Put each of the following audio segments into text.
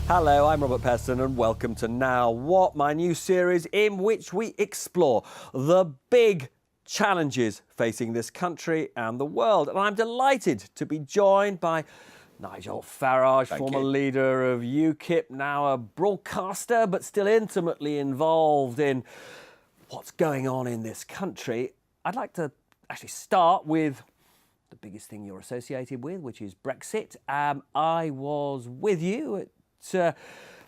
Hello, I'm Robert Peston and welcome to Now What, my new series in which we explore the big challenges facing this country and the world. And I'm delighted to be joined by Nigel Farage, former leader of UKIP, now a broadcaster, but still intimately involved in what's going on in this country. I'd like to actually start with the biggest thing you're associated with, which is Brexit. I was with you at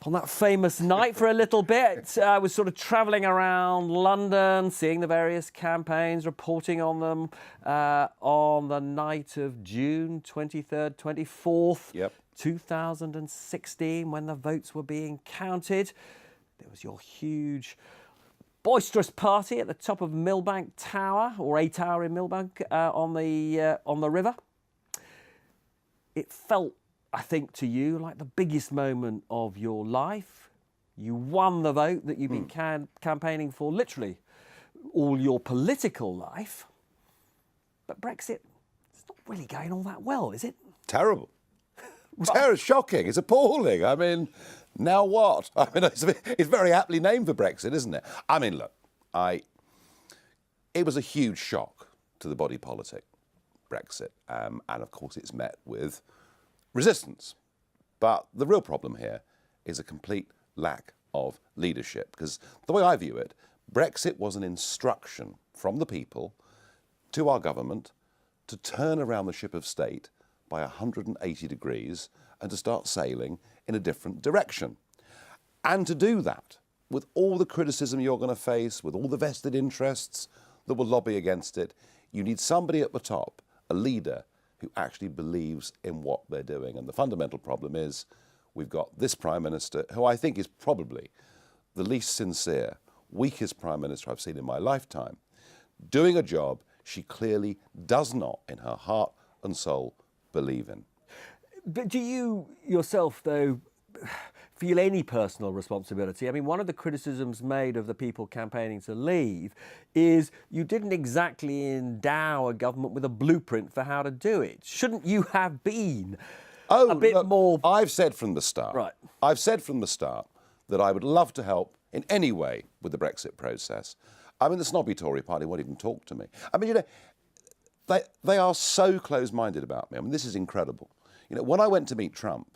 on that famous night for a little bit. I was sort of travelling around London, seeing the various campaigns, reporting on them on the night of June 23rd, 24th, 2016, when the votes were being counted. There was your huge, boisterous party at the top of Millbank Tower, or a tower in Millbank, on the river. It felt, I think, to you like the biggest moment of your life. You won the vote that you've been campaigning for literally all your political life. But Brexit, it's not really going all that well, is it? Terrible. Terrible, shocking. It's appalling. I mean, now what? I mean, it's very aptly named for Brexit, isn't it? I mean, look, it was a huge shock to the body politic, Brexit. And of course, it's met with resistance. But the real problem here is a complete lack of leadership, because the way I view it, Brexit was an instruction from the people to our government to turn around the ship of state by 180 degrees and to start sailing in a different direction. And to do that, with all the criticism you're going to face, with all the vested interests that will lobby against it, you need somebody at the top, a leader, who actually believes in what they're doing. And the fundamental problem is we've got this Prime Minister, who I think is probably the least sincere, weakest Prime Minister I've seen in my lifetime, doing a job she clearly does not, in her heart and soul, believe in. But do you yourself, though, feel any personal responsibility? I mean, one of the criticisms made of the people campaigning to leave is you didn't exactly endow a government with a blueprint for how to do it. Shouldn't you have been a bit more... I've said from the start, right. I've said from the start that I would love to help in any way with the Brexit process. I mean, the snobby Tory party won't even talk to me. I mean, you know, they are so close-minded about me. I mean, this is incredible. You know, when I went to meet Trump,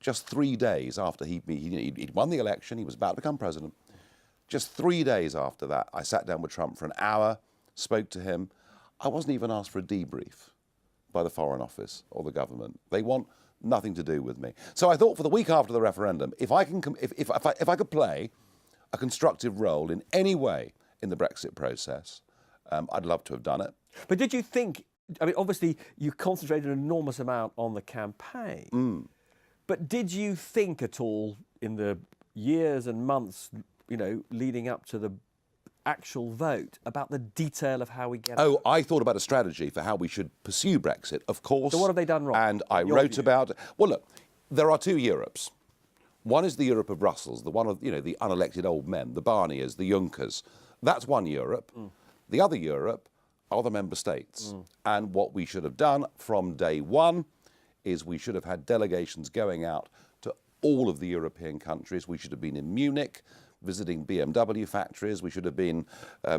just 3 days after he'd won the election, he was about to become president. Just 3 days after that, I sat down with Trump for an hour, spoke to him. I wasn't even asked for a debrief by the Foreign Office or the government. They want nothing to do with me. So I thought for the week after the referendum, if I could play a constructive role in any way in the Brexit process, I'd love to have done it. But did you think, I mean, obviously you concentrated an enormous amount on the campaign. But did you think at all in the years and months, you know, leading up to the actual vote about the detail of how we get Oh, I thought about a strategy for how we should pursue Brexit, of course. So what have they done wrong? And I wrote about... Well, look, there are two Europes. One is the Europe of Brussels, the one of, you know, the unelected old men, the Barniers, the Junckers. That's one Europe. The other Europe are the member states. And what we should have done from day one is we should have had delegations going out to all of the European countries. We should have been in Munich, visiting BMW factories. We should have been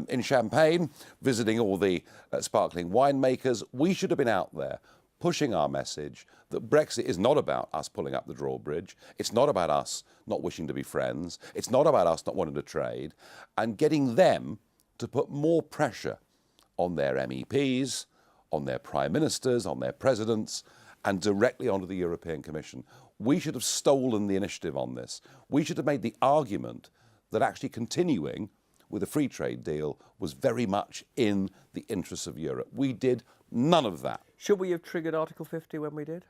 in Champagne, visiting all the sparkling winemakers. We should have been out there pushing our message that Brexit is not about us pulling up the drawbridge. It's not about us not wishing to be friends. It's not about us not wanting to trade. And getting them to put more pressure on their MEPs, on their prime ministers, on their presidents, and directly onto the European Commission. We should have stolen the initiative on this. We should have made the argument that actually continuing with a free trade deal was very much in the interests of Europe. We did none of that. Should we have triggered Article 50 when we did?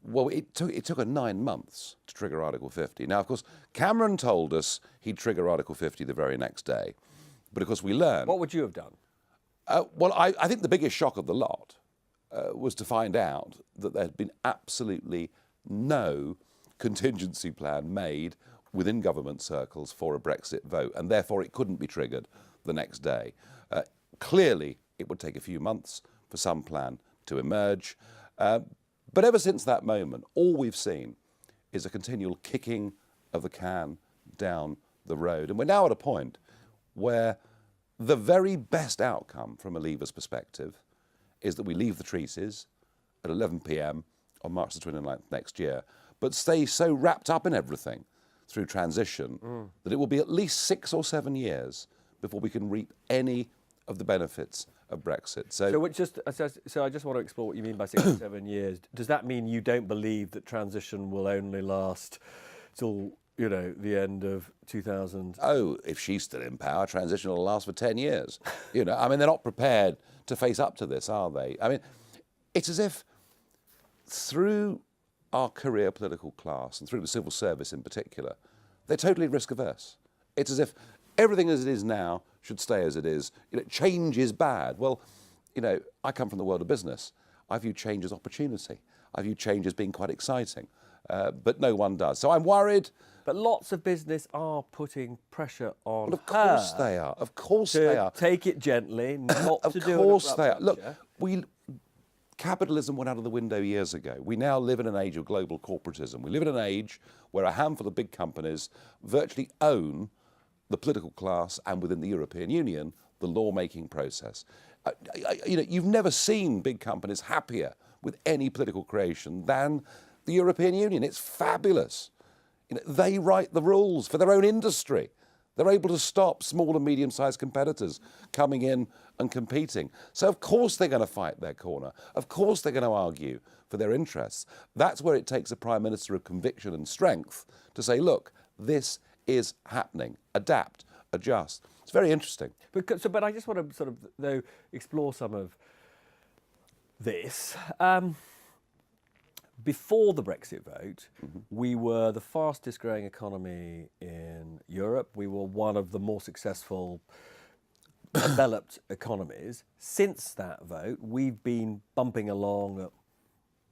Well, it took 9 months to trigger Article 50. Now, of course, Cameron told us he'd trigger Article 50 the very next day. But of course, we learned... What would you have done? Well, I think the biggest shock of the lot was to find out that there had been absolutely no contingency plan made within government circles for a Brexit vote, and therefore it couldn't be triggered the next day. Clearly, it would take a few months for some plan to emerge. But ever since that moment, all we've seen is a continual kicking of the can down the road. And we're now at a point where the very best outcome from a Leaver's perspective is that we leave the treaties at 11 p.m. on March the 29th next year, but stay so wrapped up in everything through transition that it will be at least 6 or 7 years before we can reap any of the benefits of Brexit. So I just want to explore what you mean by 6 or 7 years. Does that mean you don't believe that transition will only last till, you know, the end of 2000? Oh, if she's still in power, transition will last for 10 years. You know, I mean, they're not prepared to face up to this, are they? I mean, it's as if through our career political class and through the civil service in particular, they're totally risk averse. It's as if everything as it is now should stay as it is. You know, change is bad. Well, you know, I come from the world of business. I view change as opportunity. I view change as being quite exciting, but no one does. So I'm worried. But lots of business are putting pressure on Well, of course they are. Of course they are. Take it gently, not Of to do it. Of course they are. Look, capitalism went out of the window years ago. We now live in an age of global corporatism. We live in an age where a handful of big companies virtually own the political class and within the European Union, the lawmaking process. You know, you've never seen big companies happier with any political creation than the European Union. It's fabulous. You know, they write the rules for their own industry. They're able to stop small and medium-sized competitors coming in and competing. So of course they're going to fight their corner. Of course they're going to argue for their interests. That's where it takes a Prime Minister of conviction and strength to say, look, this is happening. Adapt, adjust. It's very interesting. But I just want to sort of, though, explore some of this. Before the Brexit vote, we were the fastest growing economy in Europe. We were one of the more successful developed economies. Since that vote, we've been bumping along at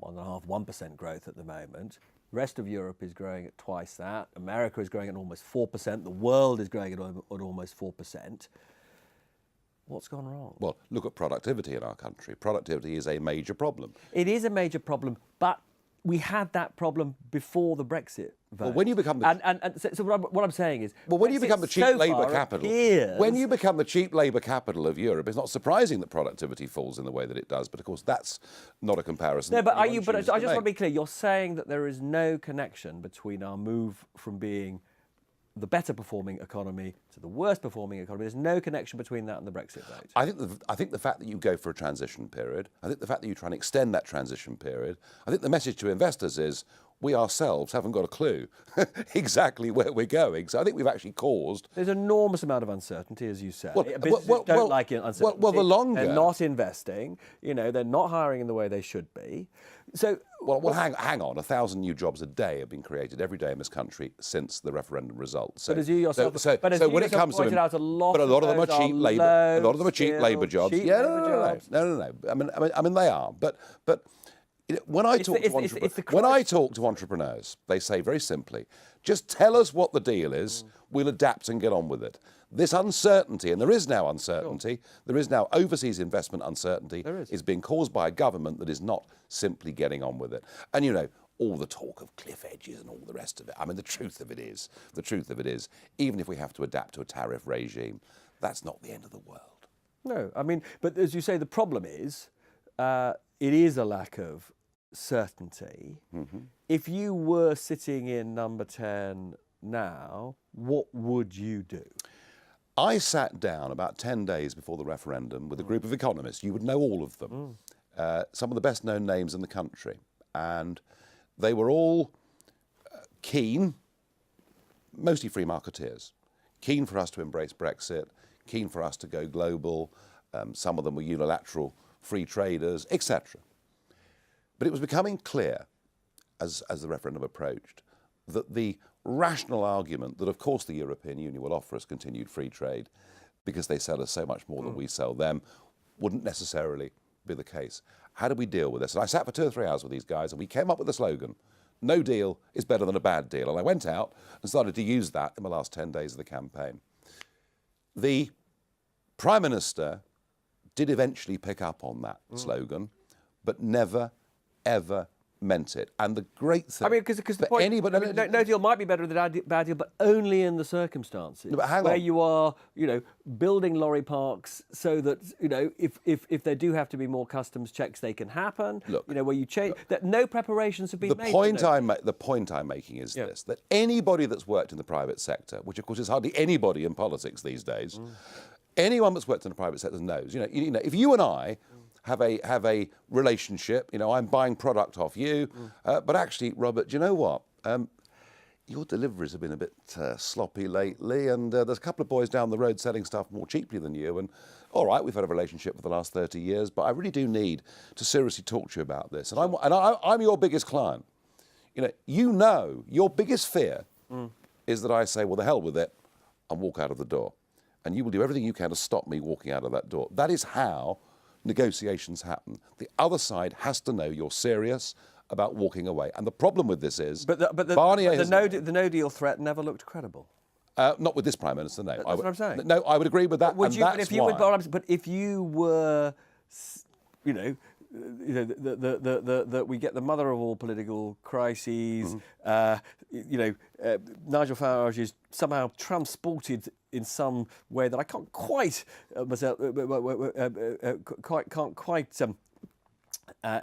1.5%, 1% growth at the moment. The rest of Europe is growing at twice that. America is growing at almost 4%. The world is growing at almost 4%. What's gone wrong? Well, look at productivity in our country. Productivity is a major problem. It is a major problem, but we had that problem before the Brexit vote. Well, when you become the so what I'm saying is, well, when you become the cheap labour capital, appears, when you become the cheap labour capital of Europe, it's not surprising that productivity falls in the way that it does. But of course, that's not a comparison. No, but I just to want to make. be clear. You're saying that there is no connection between our move from being the better performing economy to the worst performing economy. There's no connection between that and the Brexit vote. I think the fact that you go for a transition period, I think the fact that you try and extend that transition period, I think the message to investors is we ourselves haven't got a clue exactly where we're going. So I think we've actually caused... There's an enormous amount of uncertainty, as you say. Well, Businesses don't like uncertainty. Well, the longer... They're not investing. You know, they're not hiring in the way they should be. So... Well, hang on. 1,000 new jobs a day have been created every day in this country since the referendum result. So, but as you yourself, pointed out, a lot of them are cheap labour. A lot of them are cheap labour jobs. No. I mean, they are. But when I talk to entrepreneurs, they say very simply, just tell us what the deal is. We'll adapt and get on with it. This uncertainty, and there is now uncertainty, there is now overseas investment uncertainty, is being caused by a government that is not simply getting on with it. And, you know, all the talk of cliff edges and all the rest of it, I mean, the truth of it is, even if we have to adapt to a tariff regime, that's not the end of the world. No, I mean, but as you say, the problem is, it is a lack of certainty. If you were sitting in number 10 now, what would you do? I sat down about 10 days before the referendum with a group of economists. You would know all of them. Some of the best known names in the country. And they were all keen, mostly free marketeers, keen for us to embrace Brexit, keen for us to go global. Some of them were unilateral free traders, etc. But it was becoming clear as the referendum approached that the rational argument that, of course, the European Union will offer us continued free trade because they sell us so much more than we sell them wouldn't necessarily be the case. How do we deal with this? And I sat for 2 or 3 hours with these guys and we came up with a slogan, no deal is better than a bad deal. And I went out and started to use that in the last 10 days of the campaign. The Prime Minister did eventually pick up on that slogan, but never, ever meant it. And the great thing... I mean, because the point... no deal might be better than a bad deal, but only in the circumstances where you are, building lorry parks so that, if there do have to be more customs checks, they can happen. Look, where you change... that no preparations have been made. The point I'm making is this, that anybody that's worked in the private sector, which, of course, is hardly anybody in politics these days, anyone that's worked in the private sector knows, if you and I... have a relationship, I'm buying product off you, but actually, Robert, do you know what? Your deliveries have been a bit sloppy lately, and there's a couple of boys down the road selling stuff more cheaply than you, and all right, we've had a relationship for the last 30 years, but I really do need to seriously talk to you about this, and I'm your biggest client. Your biggest fear is that I say, well, the hell with it, and walk out of the door, and you will do everything you can to stop me walking out of that door. That is how negotiations happen. The other side has to know you're serious about walking away. And the problem with this is... the no deal threat never looked credible. Not with this Prime Minister, no. That's what I'm saying. No, I would agree with that, But if you were, we get the mother of all political crises. Nigel Farage is somehow transported in some way that I can't quite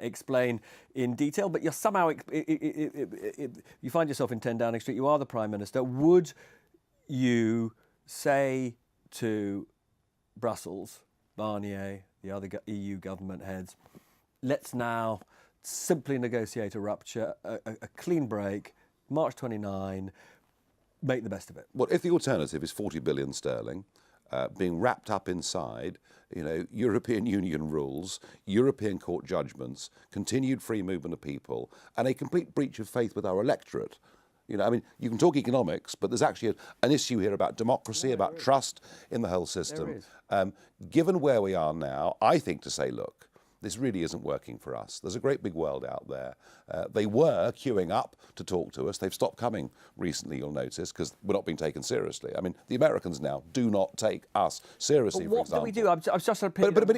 explain in detail. But you're somehow you find yourself in 10 Downing Street. You are the Prime Minister. Would you say to Brussels, Barnier, the other EU government heads, let's now simply negotiate a rupture, a clean break, March 29, make the best of it? Well, if the alternative is 40 billion sterling being wrapped up inside, European Union rules, European court judgments, continued free movement of people, and a complete breach of faith with our electorate. You can talk economics, but there's actually an issue here about democracy, about trust in the whole system. Given where we are now, I think to say, look, this really isn't working for us. There's a great big world out there. They were queuing up to talk to us. They've stopped coming recently, you'll notice, because we're not being taken seriously. I mean, the Americans now do not take us seriously, but what for example. do we do? I'm just trying to But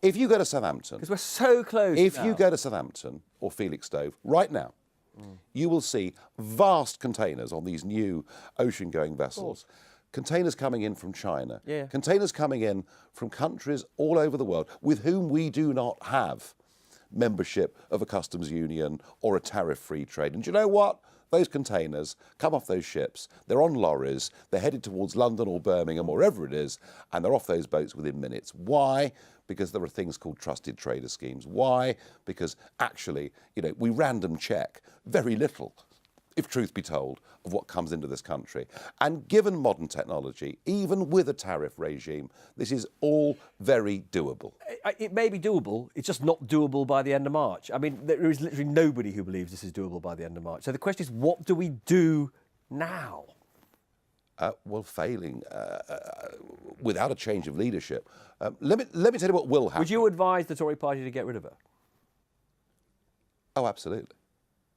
if you go to Southampton... Because we're so close If you go to Southampton or Felixstowe right now, you will see vast containers on these new ocean-going vessels. Containers coming in from China, containers coming in from countries all over the world with whom we do not have membership of a customs union or a tariff-free trade. And do you know what? Those containers come off those ships, they're on lorries, they're headed towards London or Birmingham, or wherever it is, and they're off those boats within minutes. Why? Because there are things called trusted trader schemes. Why? Because actually, we random check very little, if truth be told, of what comes into this country. And given modern technology, even with a tariff regime, this is all very doable. It may be doable, it's just not doable by the end of March. I mean, there is literally nobody who believes this is doable by the end of March. So the question is, what do we do now? Failing without a change of leadership. Let me tell you what will happen. Would you advise the Tory party to get rid of her? Oh, absolutely.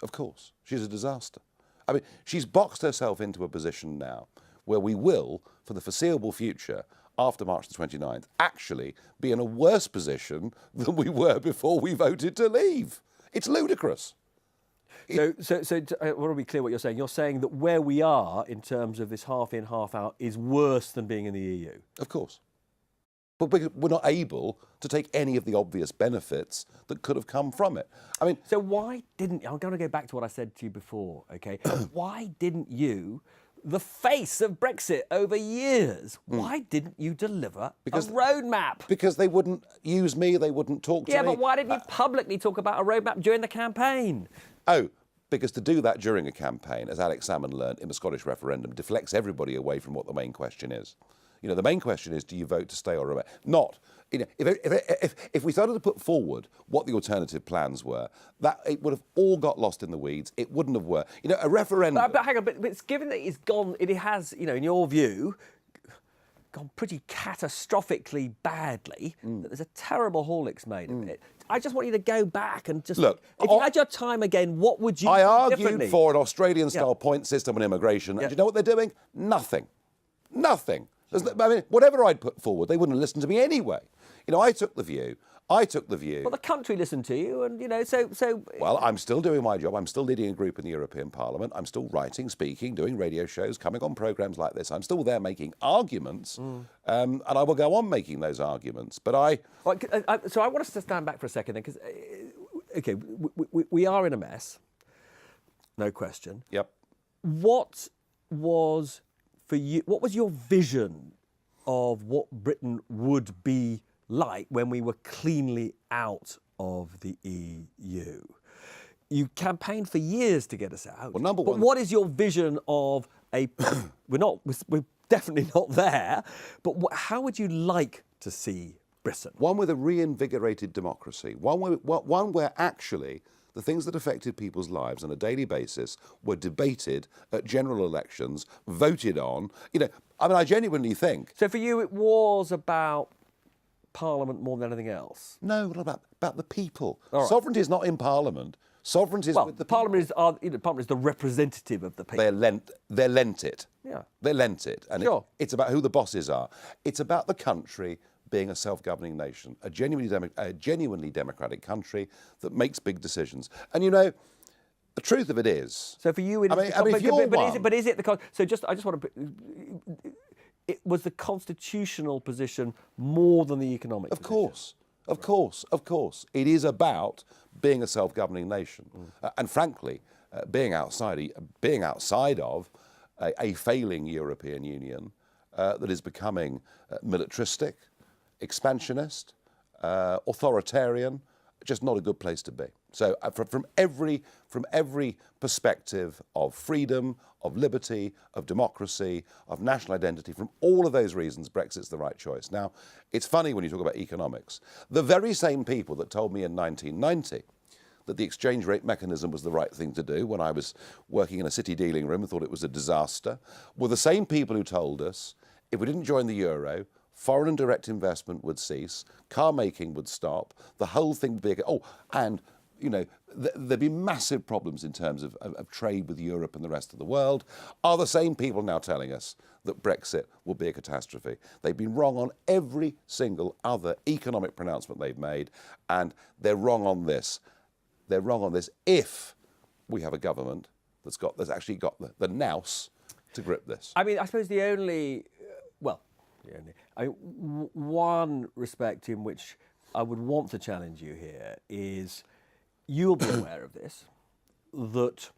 Of course. She's a disaster. I mean, she's boxed herself into a position now where we will, for the foreseeable future, after March the 29th, actually be in a worse position than we were before we voted to leave. It's ludicrous. So I want to be clear what you're saying. You're saying that where we are in terms of this half in, half out is worse than being in the EU? Of course. But we're not able to take any of the obvious benefits that could have come from it. I mean... So why didn't... I'm going to go back to what I said to you before, OK? Why didn't you, the face of Brexit over years, why didn't you deliver a roadmap? Because they wouldn't use me, they wouldn't talk to me. Yeah, but why didn't you publicly talk about a roadmap during the campaign? Oh, because to do that during a campaign, as Alex Salmond learned in the Scottish referendum, deflects everybody away from what the main question is. The main question is, do you vote to stay or remain? Not, if we started to put forward what the alternative plans were, that it would have all got lost in the weeds. It wouldn't have worked. A referendum... But hang on, but it's given that it's gone, it has, in your view, gone pretty catastrophically badly, that there's a terrible haulix made of it. I just want you to go back and just... Look, if you had your time again, what would you do differently? Argued for an Australian-style point system on immigration. And do you know what they're doing? Nothing. Nothing. I mean, whatever I'd put forward, they wouldn't listen to me anyway. I took the view, I took the view. Well, the country listened to you, and so. Well, I'm still doing my job. I'm still leading a group in the European Parliament. I'm still writing, speaking, doing radio shows, coming on programmes like this. I'm still there making arguments, and I will go on making those arguments. But So I want us to stand back for a second, then, because okay, we are in a mess, no question. Yep. What was for you? What was your vision of what Britain would be like when we were cleanly out of the EU? You campaigned for years to get us out. Well, number but one, what is your vision of a? We're definitely not there. But how would you like to see Britain? one with a reinvigorated democracy, one where actually the things that affected people's lives on a daily basis were debated at general elections, voted on. I genuinely think. So for you, it was about Parliament more than anything else. No, not about the people. All right. Sovereignty is not in Parliament. Sovereignty is with the Parliament Parliament is the representative of the people. They lent it. Yeah. They lent it. And Sure. it's about who the bosses are. It's about the country being a self-governing nation, a genuinely democratic country that makes big decisions. And the truth of it is. So for you, but is it the? So I just want to. It was the constitutional position more than the economic. Of course. It is about being a self-governing nation, and frankly, being outside of a failing European Union that is becoming militaristic, expansionist, authoritarian, just not a good place to be. So from every perspective of freedom, of liberty, of democracy, of national identity, from all of those reasons, Brexit's the right choice. Now, it's funny when you talk about economics. The very same people that told me in 1990 that the exchange rate mechanism was the right thing to do when I was working in a city dealing room and thought it was a disaster, were the same people who told us if we didn't join the euro, foreign and direct investment would cease, car making would stop, the whole thing would be... there'd be massive problems in terms of trade with Europe and the rest of the world, are the same people now telling us that Brexit will be a catastrophe. They've been wrong on every single other economic pronouncement they've made, and they're wrong on this. They're wrong on this if we have a government that's actually got the nous to grip this. I mean, I suppose one respect in which I would want to challenge you here is you'll be aware of this, that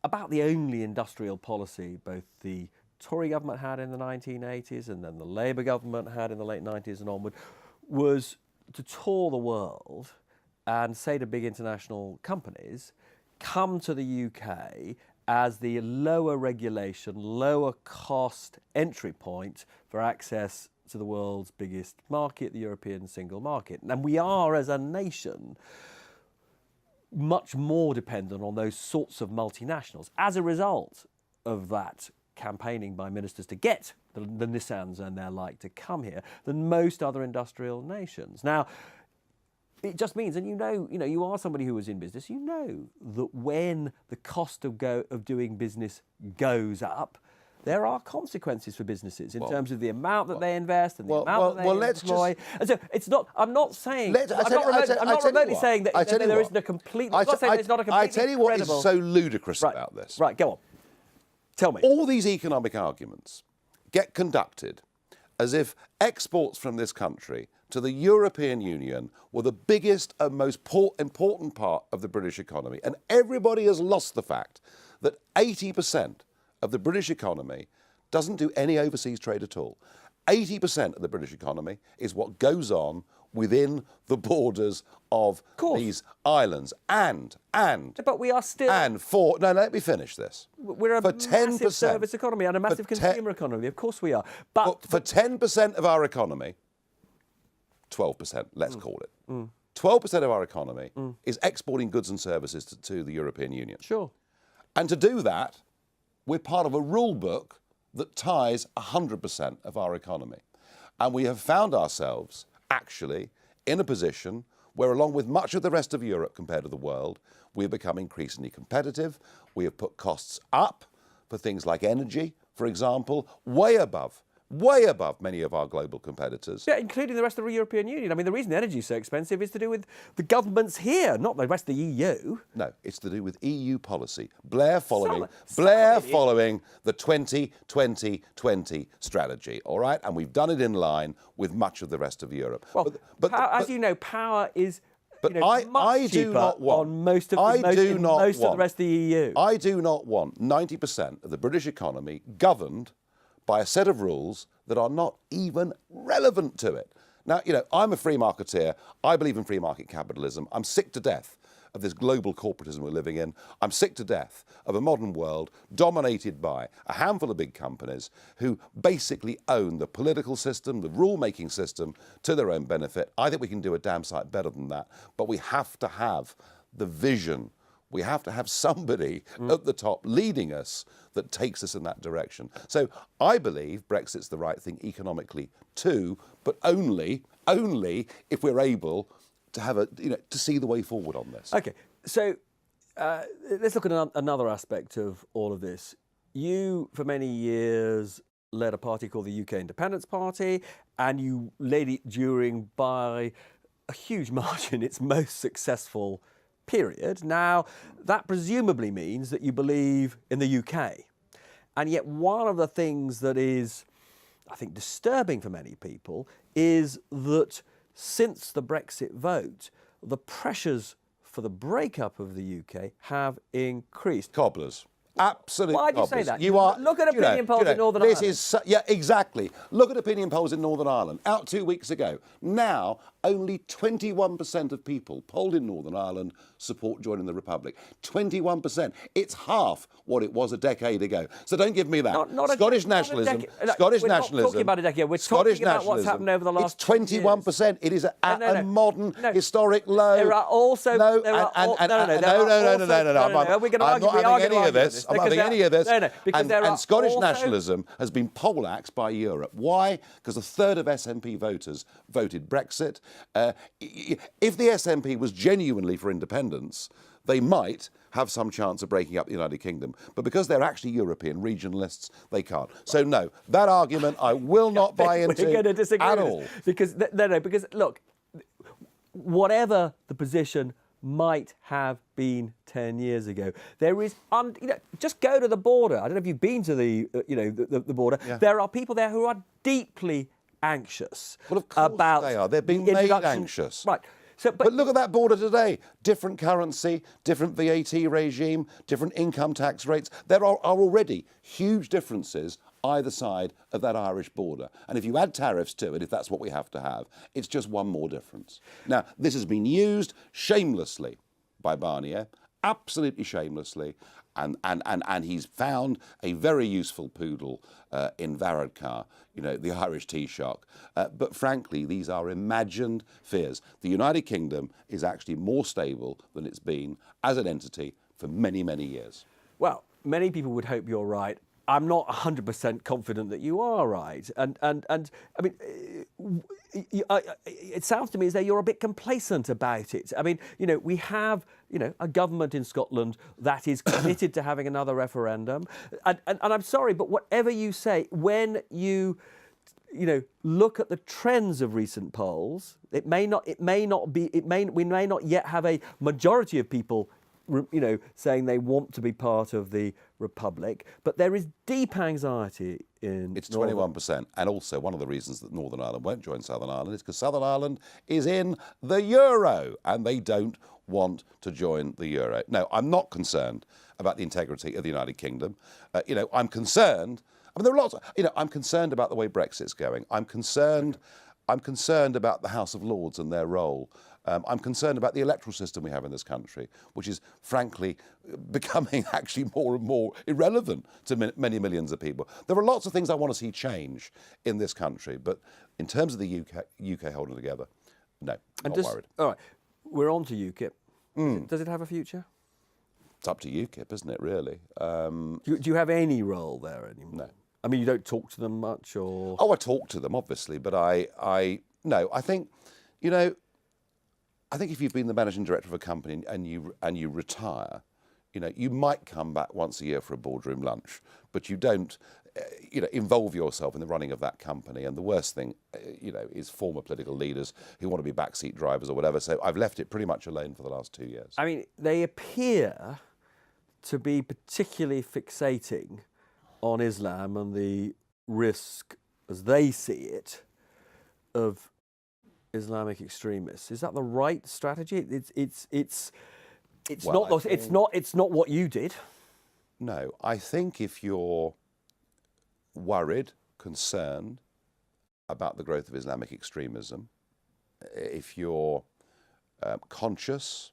about the only industrial policy both the Tory government had in the 1980s and then the Labour government had in the late 90s and onward was to tour the world and say to big international companies, come to the UK as the lower regulation, lower cost entry point for access to the world's biggest market, the European single market. And we are, as a nation, much more dependent on those sorts of multinationals as a result of that campaigning by ministers to get the Nissans and their like to come here than most other industrial nations. Now, it just means, and you are somebody who was in business, you know that when the cost of doing business goes up, there are consequences for businesses in terms of the amount that they invest and the amount that they employ. And so it's not. I'm not saying. I'm not remotely saying that there isn't a complete. I'm not saying it's not a completely. I tell you what is so ludicrous about this. Right, go on. Tell me. All these economic arguments get conducted as if exports from this country to the European Union were the biggest and most important part of the British economy. And everybody has lost the fact that 80% of the British economy doesn't do any overseas trade at all. 80% of the British economy is what goes on within the borders of these islands. But we are still... No, let me finish this. We're a massive service economy and a massive consumer economy. Of course we are. But for 10% of our economy, 12%, let's call it. 12% of our economy is exporting goods and services to the European Union. Sure. And to do that, we're part of a rule book that ties 100% of our economy. And we have found ourselves actually in a position where, along with much of the rest of Europe compared to the world, we have become increasingly competitive. We have put costs up for things like energy, for example, way above way above many of our global competitors. Yeah, including the rest of the European Union. I mean, the reason energy is so expensive is to do with the governments here, not the rest of the EU. No, it's to do with EU policy. Blair following the 20-20-20 strategy, all right? And we've done it in line with much of the rest of Europe. Well, as you know, power is But much I do cheaper not want. on most of I do not most of the want- rest of the EU. I do not want 90% of the British economy governed by a set of rules that are not even relevant to it. Now, you know, I'm a free marketeer. I believe in free market capitalism. I'm sick to death of this global corporatism we're living in. I'm sick to death of a modern world dominated by a handful of big companies who basically own the political system, the rule-making system to their own benefit. I think we can do a damn sight better than that, but we have to have the vision. We have to have somebody at the top leading us that takes us in that direction. So I believe Brexit's the right thing economically too, but only if we're able to have to see the way forward on this. Okay, so let's look at another aspect of all of this. You, for many years, led a party called the UK Independence Party, and you led it during, by a huge margin, its most successful period. Now, that presumably means that you believe in the UK. And yet one of the things that is, I think, disturbing for many people is that since the Brexit vote, the pressures for the breakup of the UK have increased. Cobblers. Absolute Why do you cobblers. say that? You are, Look at opinion polls in Northern this Ireland. Is yeah, exactly. Look at opinion polls in Northern Ireland, out 2 weeks ago. Now, only 21% of people polled in Northern Ireland support joining the Republic. 21%. It's half what it was a decade ago. So don't give me that. Scottish nationalism. Scottish we're nationalism. Not talking about a decade. We're Scottish talking about what's happened over the last. It's 21%. It is at a modern historic low. There are also. No, no. I'm We're going to not argue. having any of this. I'm not having any of this. No, because and Scottish nationalism has been poleaxed by Europe. Why? Because a third of SNP voters voted Brexit. If the SNP was genuinely for independence, they might have some chance of breaking up the United Kingdom. But because they're actually European regionalists, they can't. So no, that argument I will not buy into We're going to disagree at all. Because because look, whatever the position might have been 10 years ago, there is just go to the border. I don't know if you've been to the border. Yeah. There are people there who are deeply anxious. Well, of course about they are. They're being made anxious. Right. So, but look at that border today. Different currency, different VAT regime, different income tax rates. There are already huge differences either side of that Irish border. And if you add tariffs to it, if that's what we have to have, it's just one more difference. Now, this has been used shamelessly by Barnier, absolutely shamelessly, and he's found a very useful poodle in Varadkar, the Irish Taoiseach. But frankly, these are imagined fears. The United Kingdom is actually more stable than it's been as an entity for many, many years. Well, many people would hope you're right. I'm not 100% confident that you are right. And I mean, it sounds to me as though you're a bit complacent about it. I mean, we have, a government in Scotland that is committed to having another referendum. And I'm sorry, but whatever you say, when you look at the trends of recent polls, we may not yet have a majority of people saying they want to be part of the Republic, but there is deep anxiety in. It's 21%, and also one of the reasons that Northern Ireland won't join Southern Ireland is because Southern Ireland is in the Euro, and they don't want to join the Euro. No, I'm not concerned about the integrity of the United Kingdom. I'm concerned. I mean, there are lots. I'm concerned about the way Brexit's going. I'm concerned about the House of Lords and their role. I'm concerned about the electoral system we have in this country, which is, frankly, becoming actually more and more irrelevant to many millions of people. There are lots of things I want to see change in this country, but in terms of the UK holding together, no, I'm not worried. All right, we're on to UKIP. Does it have a future? It's up to UKIP, isn't it, really? Do you have any role there anymore? No. I mean, you don't talk to them much, or? Oh, I talk to them, obviously, but no, I think, I think if you've been the managing director of a company and you retire, you might come back once a year for a boardroom lunch, but you don't involve yourself in the running of that company. And the worst thing, is former political leaders who want to be backseat drivers or whatever. So I've left it pretty much alone for the last 2 years. I mean, they appear to be particularly fixating on Islam and the risk, as they see it, of Islamic extremists. Is that the right strategy? It's not what you did. No, I think if you're worried, concerned about the growth of Islamic extremism, if you're conscious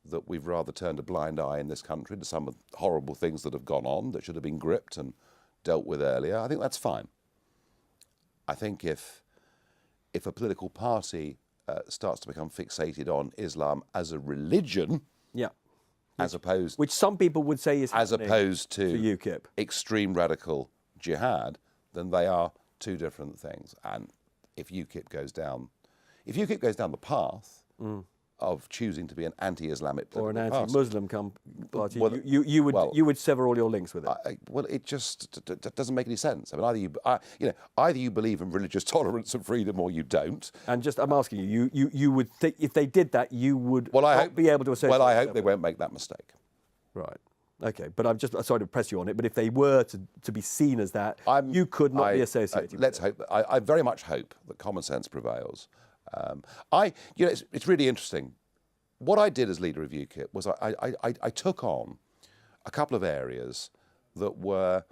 that we've rather turned a blind eye in this country to some of the horrible things that have gone on that should have been gripped and dealt with earlier, I think that's fine. I think if a political party starts to become fixated on Islam as a religion, which some people would say is as opposed to UKIP, extreme radical jihad, then they are two different things. And if UKIP goes down the path of choosing to be an anti-Islamic political or an party, anti-Muslim party, you would sever all your links with it. It just doesn't make any sense. I mean, either you believe in religious tolerance and freedom, or you don't. And I'm asking you would think if they did that, you would not be able to associate. Well, I hope they won't make that mistake. Right. Okay, but I'm just sorry to press you on it. But if they were to be seen as that, you could not be associated. Let's hope. I very much hope that common sense prevails. It's really interesting. What I did as leader of UKIP was I took on a couple of areas that were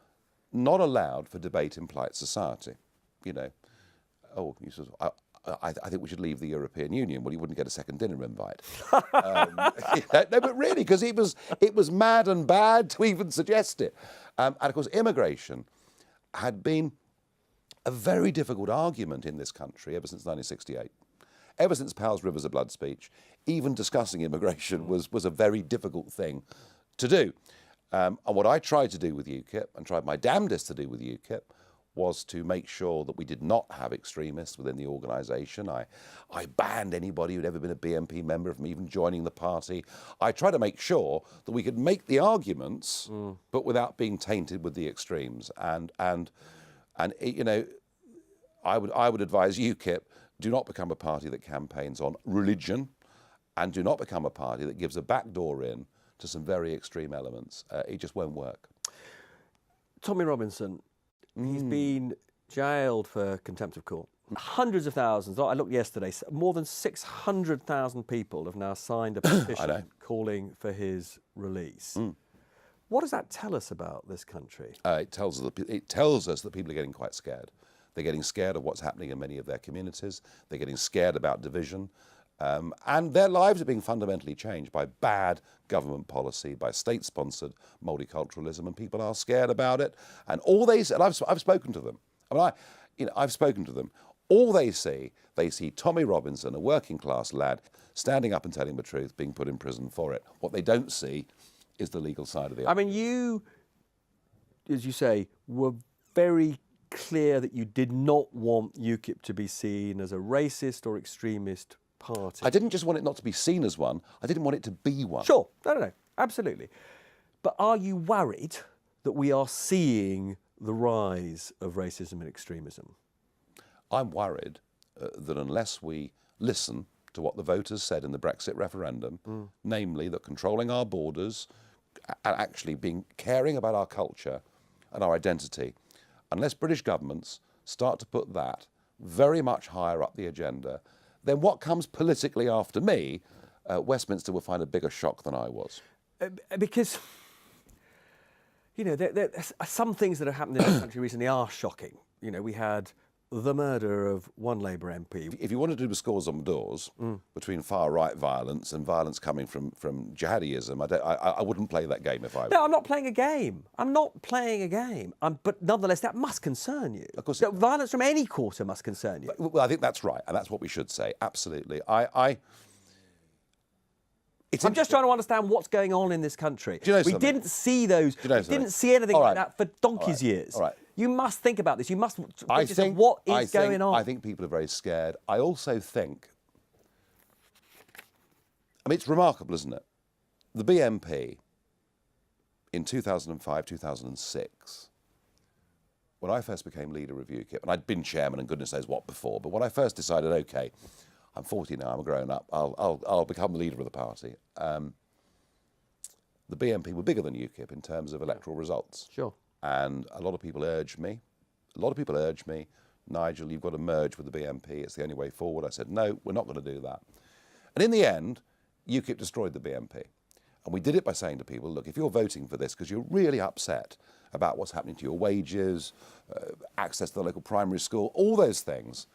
not allowed for debate in polite society. I think we should leave the European Union. Well, you wouldn't get a second dinner invite. No, but really, because it was mad and bad to even suggest it. And of course, immigration had been a very difficult argument in this country ever since 1968. Ever since Powell's Rivers of Blood speech, even discussing immigration was a very difficult thing to do. And what I tried to do with UKIP, and tried my damnedest to do with UKIP, was to make sure that we did not have extremists within the organisation. I banned anybody who'd ever been a BNP member from even joining the party. I tried to make sure that we could make the arguments, but without being tainted with the extremes. And I would advise UKIP, do not become a party that campaigns on religion, and do not become a party that gives a backdoor in to some very extreme elements. It just won't work. Tommy Robinson, he's been jailed for contempt of court. Hundreds of thousands, I looked yesterday, more than 600,000 people have now signed a petition calling for his release. What does that tell us about this country? It tells us that people are getting quite scared. They're getting scared of what's happening in many of their communities. They're getting scared about division. And their lives are being fundamentally changed by bad government policy, by state-sponsored multiculturalism, and people are scared about it. And all they say, and I've spoken to them. I've spoken to them. All they see Tommy Robinson, a working-class lad, standing up and telling the truth, being put in prison for it. What they don't see is the legal side of the argument. I mean, you, as you say, were very clear that you did not want UKIP to be seen as a racist or extremist party. I didn't just want it not to be seen as one, I didn't want it to be one. Sure, no, absolutely. But are you worried that we are seeing the rise of racism and extremism? I'm worried that unless we listen to what the voters said in the Brexit referendum, namely that controlling our borders and actually caring about our culture and our identity, unless British governments start to put that very much higher up the agenda, then what comes politically after me, Westminster will find a bigger shock than I was. Because, there some things that have happened in this country recently are shocking. We had the murder of one Labour MP. If you want to do the scores on the doors between far-right violence and violence coming from jihadism, I wouldn't play that game if I were. No, I'm not playing a game. But nonetheless, that must concern you. Of course. Violence from any quarter must concern you. Well, I think that's right, and that's what we should say. Absolutely. I'm just trying to understand what's going on in this country. Do you know we something? didn't see those. Do you know we something? didn't see anything like that for donkey's All right. years. All right. You must think about this. You must I think think what is going on. I think people are very scared. I also think, it's remarkable, isn't it? The BNP in 2005, 2006 when I first became leader of UKIP, and I'd been chairman and goodness knows what before, but when I first decided, OK, I'm 40 now, I'm a grown up, I'll become leader of the party, the BNP were bigger than UKIP in terms of electoral results. Sure. And a lot of people urged me, Nigel, you've got to merge with the BNP, it's the only way forward. I said, no, we're not going to do that. And in the end, UKIP destroyed the BNP. And we did it by saying to people, look, if you're voting for this because you're really upset about what's happening to your wages, access to the local primary school, all those things,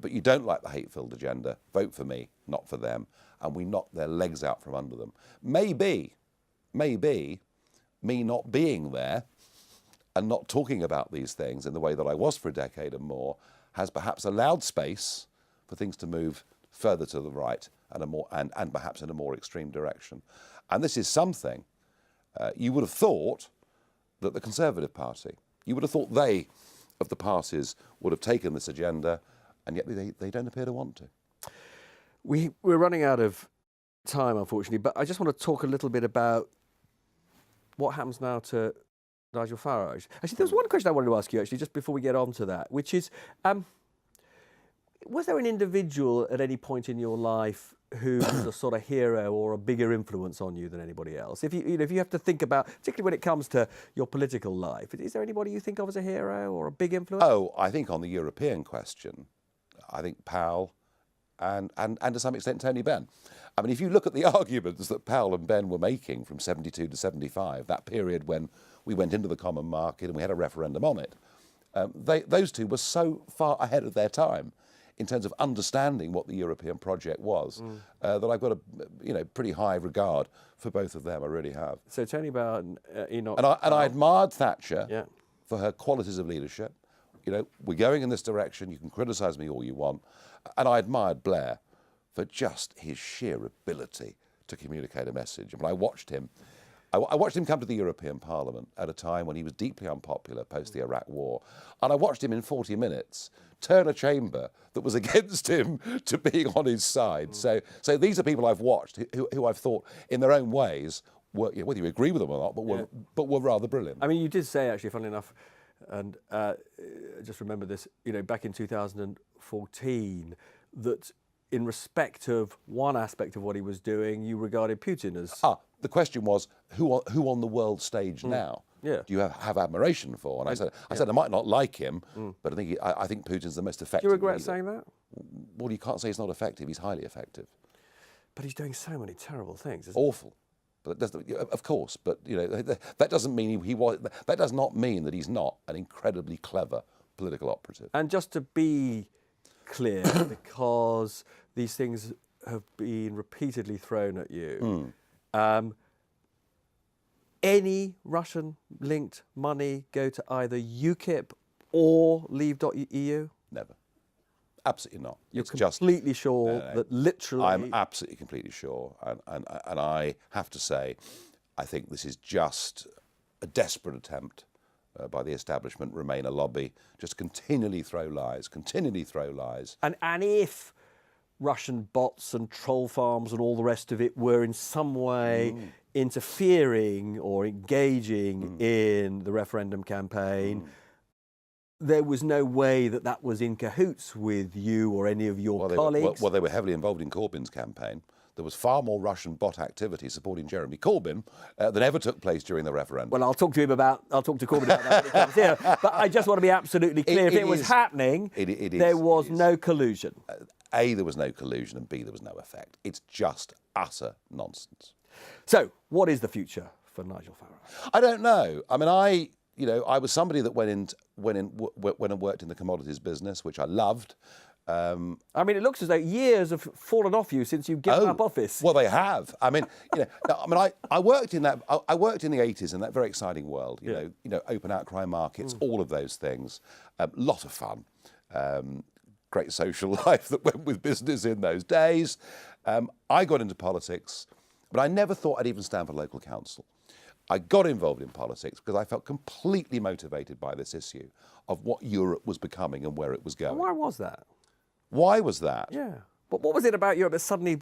but you don't like the hate-filled agenda, vote for me, not for them. And we knocked their legs out from under them. Maybe me not being there and not talking about these things in the way that I was for a decade and more has perhaps allowed space for things to move further to the right and perhaps in a more extreme direction. And this is something you would have thought that the Conservative Party, you would have thought they, of the parties, would have taken this agenda, and yet they don't appear to want to. We're running out of time, unfortunately, but I just want to talk a little bit about what happens now to Nigel Farage. Actually, there was one question I wanted to ask you, actually, just before we get on to that, which is, was there an individual at any point in your life who was a sort of hero or a bigger influence on you than anybody else? If you have to think about, particularly when it comes to your political life, is there anybody you think of as a hero or a big influence? Oh, I think on the European question, I think Powell and to some extent Tony Benn. I mean, if you look at the arguments that Powell and Benn were making from 72 to 75, that period when we went into the common market and we had a referendum on it, those two were so far ahead of their time in terms of understanding what the European project was, that I've got a pretty high regard for both of them. I really have. So Tony Benn, Enoch, and I admired Thatcher for her qualities of leadership. We're going in this direction. You can criticise me all you want, and I admired Blair for just his sheer ability to communicate a message. I mean, I watched him come to the European Parliament at a time when he was deeply unpopular post the Iraq War, and I watched him in 40 minutes turn a chamber that was against him to being on his side. So these are people I've watched who I've thought, in their own ways, were, whether you agree with them or not, but were rather brilliant. I mean, you did say, actually, funnily enough, and just remember this, back in 2014, that in respect of one aspect of what he was doing, you regarded Putin as... The question was, who on the world stage now do you have admiration for? And I said I might not like him, but I think Putin's the most effective. Do you regret leader. saying that? Well, you can't say he's not effective. He's highly effective. But he's doing so many terrible things. Awful. But of course. But that doesn't mean he was. That does not mean that he's not an incredibly clever political operative. And just to be clear, because these things have been repeatedly thrown at you. Any Russian-linked money go to either UKIP or Leave.eu? Never. Absolutely not. You're completely sure that literally... I'm absolutely completely sure. And I have to say, I think this is just a desperate attempt by the establishment, Remainer lobby, just continually throw lies. And if Russian bots and troll farms and all the rest of it were in some way interfering or engaging in the referendum campaign, there was no way that was in cahoots with you or any of your colleagues? They were heavily involved in Corbyn's campaign. There was far more Russian bot activity supporting Jeremy Corbyn than ever took place during the referendum. Well, I'll talk to Corbyn about that when he comes here. But I just want to be absolutely clear. If it was happening, there was no collusion. A, there was no collusion, and B, there was no effect. It's just utter nonsense. So, what is the future for Nigel Farage? I don't know. I mean, I was somebody that went and worked in the commodities business, which I loved. I mean, it looks as though years have fallen off you since you've given up office. Well, they have. I mean, I worked in that. I worked in the 80s in that very exciting world. You know, open outcry markets, all of those things. Lot of fun. Great social life that went with business in those days. I got into politics, but I never thought I'd even stand for local council. I got involved in politics because I felt completely motivated by this issue of what Europe was becoming and where it was going. And why was that? Why was that? Yeah. But what was it about Europe that suddenly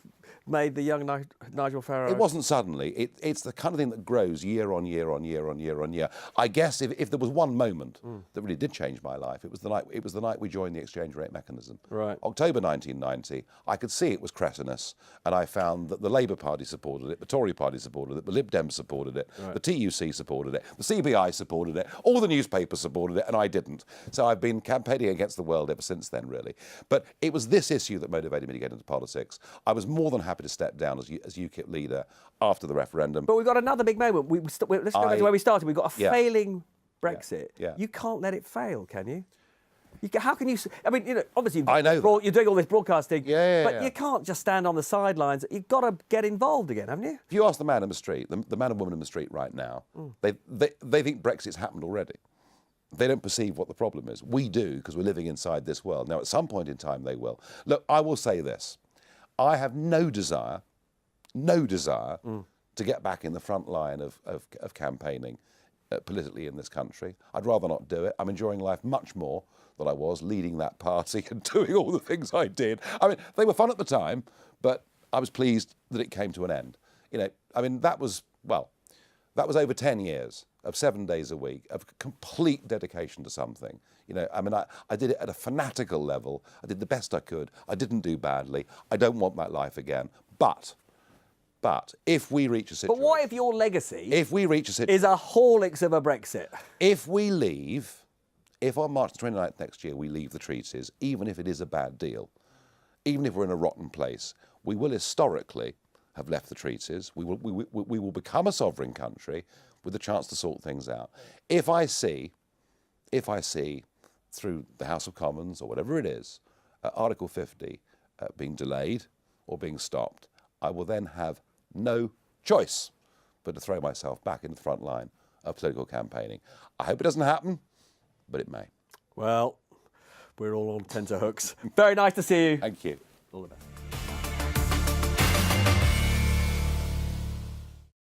made the young Nigel Farage? It wasn't suddenly. It's the kind of thing that grows year on year on year on year on year. I guess if there was one moment that really did change my life, it was the night we joined the exchange rate mechanism. Right. October 1990. I could see it was cretinous, and I found that the Labour Party supported it, the Tory Party supported it, the Lib Dems supported it, the TUC supported it, the CBI supported it, all the newspapers supported it, and I didn't. So I've been campaigning against the world ever since then, really. But it was this issue that motivated me to get into politics. I was more than happy to step down as UKIP leader after the referendum. But we've got another big moment. Let's go back to where we started. We've got a failing Brexit. Yeah. You can't let it fail, can you? How can you? I mean, obviously, I know you're doing all this broadcasting, but yeah. you can't just stand on the sidelines. You've got to get involved again, haven't you? If you ask the man in the street, the man and woman in the street right now, they think Brexit's happened already. They don't perceive what the problem is. We do, because we're living inside this world. Now, at some point in time, they will. Look, I will say this. I have no desire to get back in the front line of campaigning politically in this country. I'd rather not do it. I'm enjoying life much more than I was leading that party and doing all the things I did. I mean, they were fun at the time, but I was pleased that it came to an end. I mean, that was over 10 years of 7 days a week of complete dedication to something. I mean, I did it at a fanatical level. I did the best I could. I didn't do badly. I don't want that life again. But if we reach a situation... But what if your legacy is a Horlicks of a Brexit? If we leave, if on March the 29th next year we leave the treaties, even if it is a bad deal, even if we're in a rotten place, we will historically have left the treaties. We will become a sovereign country with the chance to sort things out. If I see through the House of Commons or whatever it is, Article 50 being delayed or being stopped, I will then have no choice but to throw myself back into the front line of political campaigning. I hope it doesn't happen, but it may. Well, we're all on tenterhooks. Very nice to see you. Thank you. All the best.